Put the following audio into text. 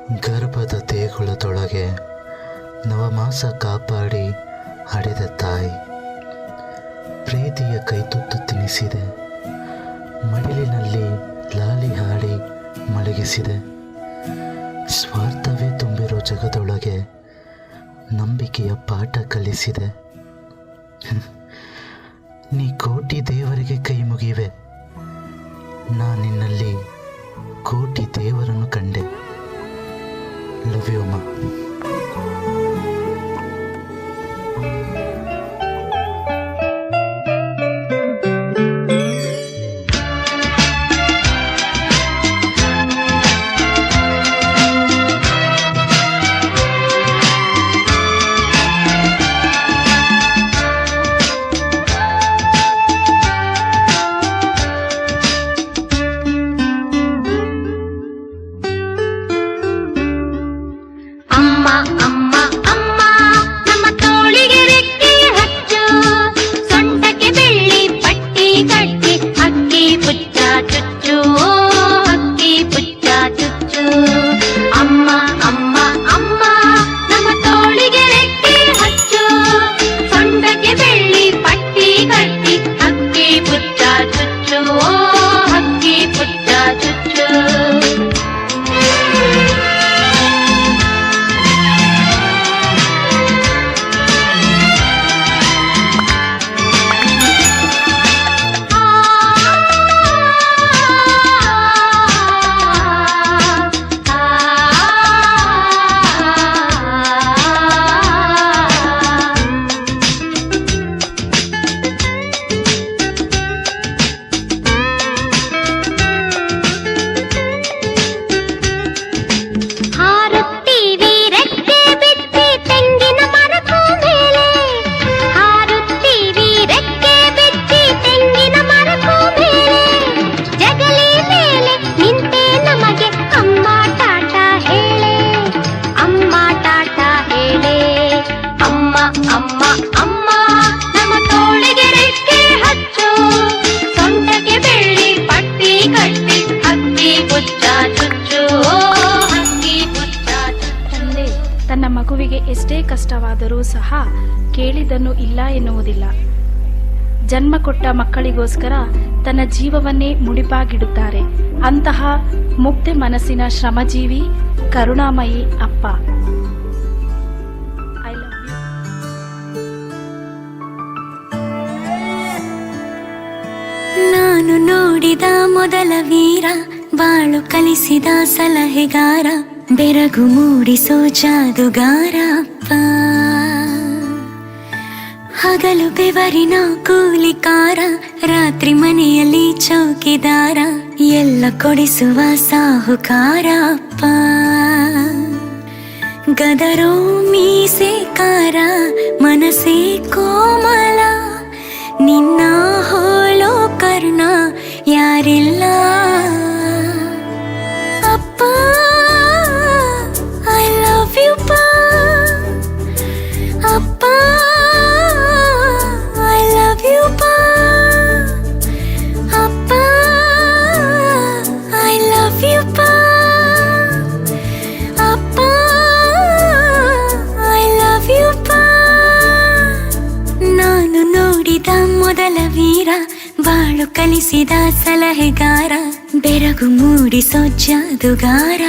ಗರ್ಭದ ದೇಗುಲದೊಳಗೆ ನವಮಾಸ ಕಾಪಾಡಿ ಹಡೆದ ತಾಯಿ, ಪ್ರೀತಿಯ ಕೈತುತ್ತು ತಿನಿಸಿದೆ, ಮಡಿಲಿನಲ್ಲಿ ಲಾಲಿ ಹಾಡಿ ಮಲಗಿಸಿದೆ. ಸ್ವಾರ್ಥವೇ ತುಂಬಿರೋ ಜಗದೊಳಗೆ ನಂಬಿಕೆಯ ಪಾಠ ಕಲಿಸಿದೆ. ನೀ ಕೋಟಿ ದೇವರಿಗೆ ಕೈ ಮುಗಿವೆ, ನಾ ನಿನ್ನಲ್ಲಿ ಕೋಟಿ ದೇವರನ್ನು ಕಂಡೆ. ಲವ್ ಯು ಅಮ್ಮ. ತನ್ನ ಮಗುವಿಗೆ ಎಷ್ಟೇ ಕಷ್ಟವಾದರೂ ಸಹ ಕೇಳಿದನ್ನು ಇಲ್ಲ ಎನ್ನುವುದಿಲ್ಲ. ಜನ್ಮ ಕೊಟ್ಟ ಮಕ್ಕಳಿಗೋಸ್ಕರ ತನ್ನ ಜೀವವನ್ನೇ ಮುಡಿಪಾಗಿಡುತ್ತಾರೆ. ಅಂತಹ ಮುಗ್ಧ ಮನಸ್ಸಿನ ಶ್ರಮಜೀವಿ ಕರುಣಾಮಯಿ ಅಪ್ಪ. I love you. ನಾನು ನೋಡಿದ ಮೊದಲ ವೀರ, ಬಾಳು ಕಲಿಸಿದ ಸಲಹೆಗಾರ, ಬೆರಗು ಮೂಡಿಸೋ ಜಾದುಗಾರ ಅಪ್ಪ. ಹಗಲು ಬೆವರಿನ ಕೂಲಿಕಾರ, ರಾತ್ರಿ ಮನೆಯಲ್ಲಿ ಚೌಕಿದಾರ, ಎಲ್ಲ ಕೊಡಿಸುವ ಸಾಹುಕಾರ ಅಪ್ಪ. ಗದರೋ ಮೀಸೆಕಾರ, ಮನಸ್ಸೇ ಕೋಮಲ, ನಿನ್ನ ಹೋಲೋ ಕರ್ಣ ಯಾರಿಲ್ಲ ಅಪ್ಪ. ಐ ಲವ್ ಯು ಪಾ ಅಪ್ಪ. ಐ ಲವ್ ಯು ಪಾ ಅಪ್ಪ. ಐ ಲವ್ ಯು ಪಾ ಅಪ್ಪ. ಐ ಲವ್ ಯು ಪಾ. ನಾನು ನೋಡಿದ ಮೊದಲ ವೀರ, ಬಾಳು ಕಲಿಸಿದ ಸಲಹೆಗಾರ, ಬೆರಗು ಮೂಡಿಸೋ ಜಾದುಗಾರ.